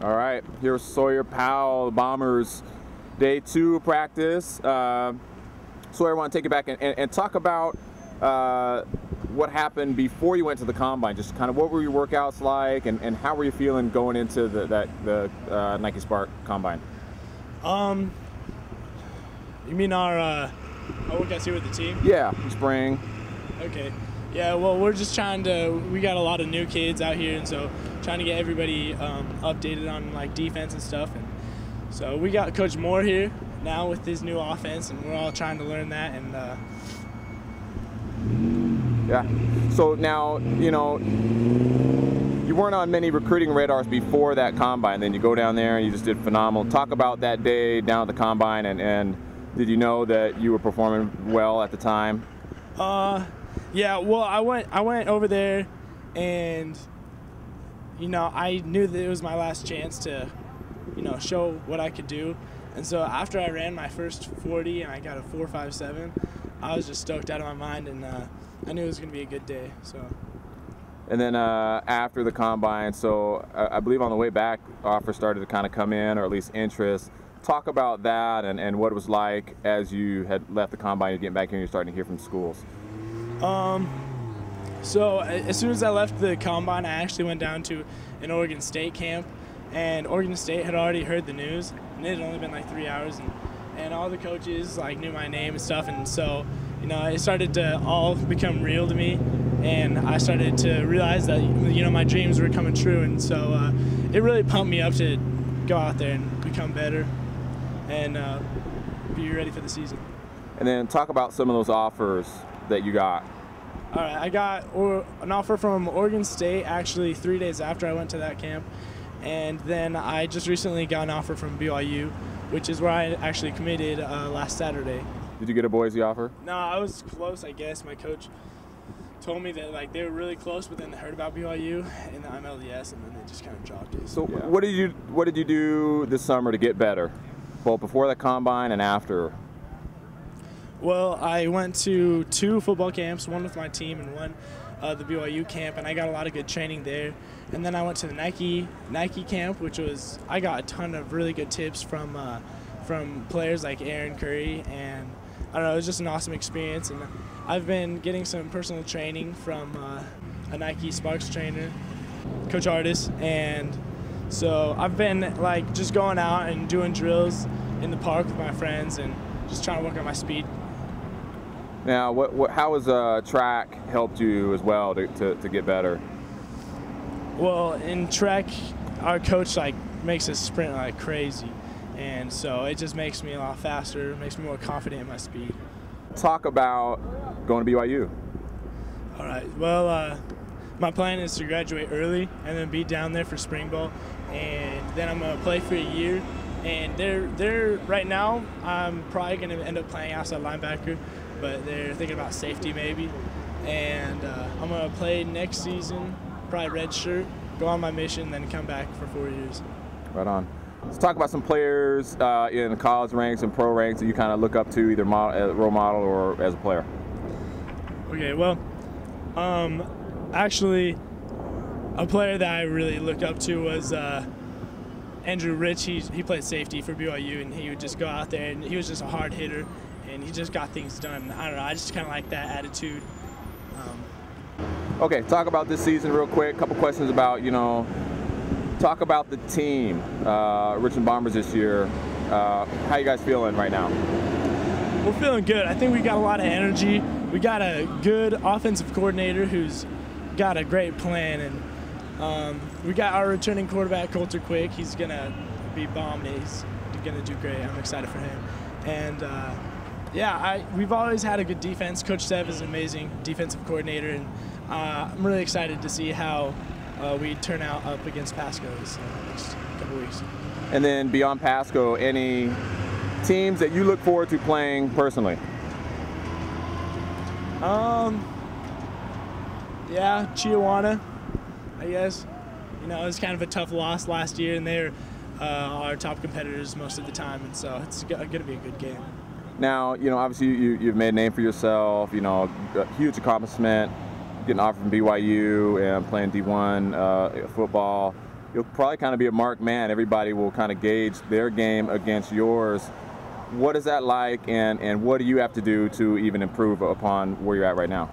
All right, here's Sawyer Powell, the Bombers, day 2 of practice. Sawyer, I want to take you back and talk about what happened before you went to the Combine. Just kind of what were your workouts like, and how were you feeling going into the Nike SPARQ Combine? You mean our workouts here with the team? Yeah, spring. Okay. Yeah, well, we're just trying to, we got a lot of new kids out here, and so trying to get everybody updated on like defense and stuff. And so we got Coach Moore here now with his new offense, and we're all trying to learn that. And yeah. So now, you know, you weren't on many recruiting radars before that Combine. Then you go down there and you just did phenomenal. Talk about that day down at the Combine, and did you know that you were performing well at the time? Yeah, well, I went over there, and you know, I knew that it was my last chance to, you know, show what I could do. And so after I ran my first 40 and I got a 4.57, I was just stoked out of my mind, and I knew it was going to be a good day. So. And then after the Combine, so I believe on the way back, offers started to kind of come in, or at least interest. Talk about that and what it was like as you had left the Combine, you're getting back here and you're starting to hear from schools. So as soon as I left the Combine, I actually went down to an Oregon State camp, and Oregon State had already heard the news, and it had only been like 3 hours, and all the coaches like knew my name and stuff, and so, you know, it started to all become real to me, and I started to realize that, you know, my dreams were coming true, and so it really pumped me up to go out there and become better and be ready for the season. And then talk about some of those offers that you got. All right, I got an offer from Oregon State actually 3 days after I went to that camp, and then I just recently got an offer from BYU, which is where I actually committed last Saturday. Did you get a Boise offer? No, I was close, I guess. My coach told me that like they were really close, but then they heard about BYU in the MLDS, and then they just kind of dropped it. So yeah. What did you do this summer to get better, both before the Combine and after? Well, I went to 2 football camps, one with my team and one the BYU camp, and I got a lot of good training there. And then I went to the Nike camp, which was, I got a ton of really good tips from players like Aaron Curry, and I don't know, it was just an awesome experience. And I've been getting some personal training from a Nike SPARQ trainer, Coach Artis, and so I've been like just going out and doing drills in the park with my friends and just trying to work on my speed. Now, how has track helped you as well to get better? Well, in track, our coach like makes us sprint like crazy, and so it just makes me a lot faster, makes me more confident in my speed. Talk about going to BYU. All right. Well, my plan is to graduate early and then be down there for spring ball, and then I'm gonna play for a year. And they're right now, I'm probably gonna end up playing outside linebacker, but they're thinking about safety maybe. And I'm gonna play next season, probably redshirt, go on my mission, then come back for 4 years. Right on. Let's talk about some players in the college ranks and pro ranks that you kind of look up to, either as a role model or as a player. Okay, well, actually, a player that I really looked up to was Andrew Rich. He played safety for BYU, and he would just go out there, and he was just a hard hitter, and he just got things done. I don't know, I just kind of like that attitude. Okay, talk about this season real quick. A couple questions about, you know, talk about the team, Richland Bombers this year. How you guys feeling right now? We're feeling good. I think we got a lot of energy. We got a good offensive coordinator who's got a great plan, and we got our returning quarterback, Coulter Quick. He's gonna be bombed. He's gonna do great. I'm excited for him. And yeah, we've always had a good defense. Coach Sev is an amazing defensive coordinator, and I'm really excited to see how we turn out up against Pasco this next couple weeks. And then beyond Pasco, any teams that you look forward to playing personally? Yeah, Chiawana, I guess. You know, it was kind of a tough loss last year, and they're our top competitors most of the time, and so it's going to be a good game. Now, you know, obviously you've made a name for yourself, you know, a huge accomplishment, getting an offer from BYU and playing D1 football. you'll probably kind of be a marked man. Everybody will kind of gauge their game against yours. What is that like, and what do you have to do to even improve upon where you're at right now?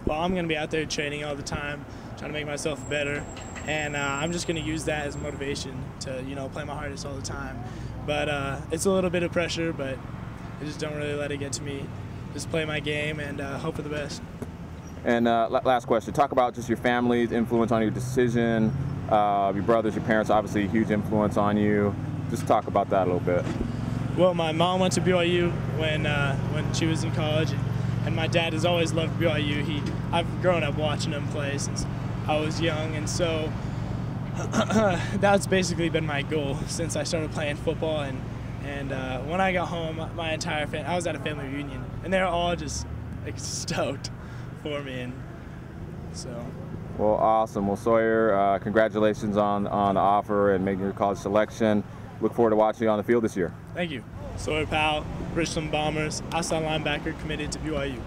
Well, I'm going to be out there training all the time, trying to make myself better, and I'm just going to use that as motivation to, play my hardest all the time. But it's a little bit of pressure, but I just don't really let it get to me. Just play my game and hope for the best. And last question, talk about just your family's influence on your decision. Your brothers, your parents, obviously a huge influence on you. Just talk about that a little bit. Well, my mom went to BYU when she was in college, and my dad has always loved BYU. I've grown up watching him play since I was young, and so that's basically been my goal since I started playing football. And when I got home, my entire family, I was at a family reunion, and they're all just stoked for me, and so. Well, awesome. Well, Sawyer, congratulations on the offer and making your college selection. Look forward to watching you on the field this year. Thank you. Sawyer Powell, Richland Bombers, outside linebacker, committed to BYU.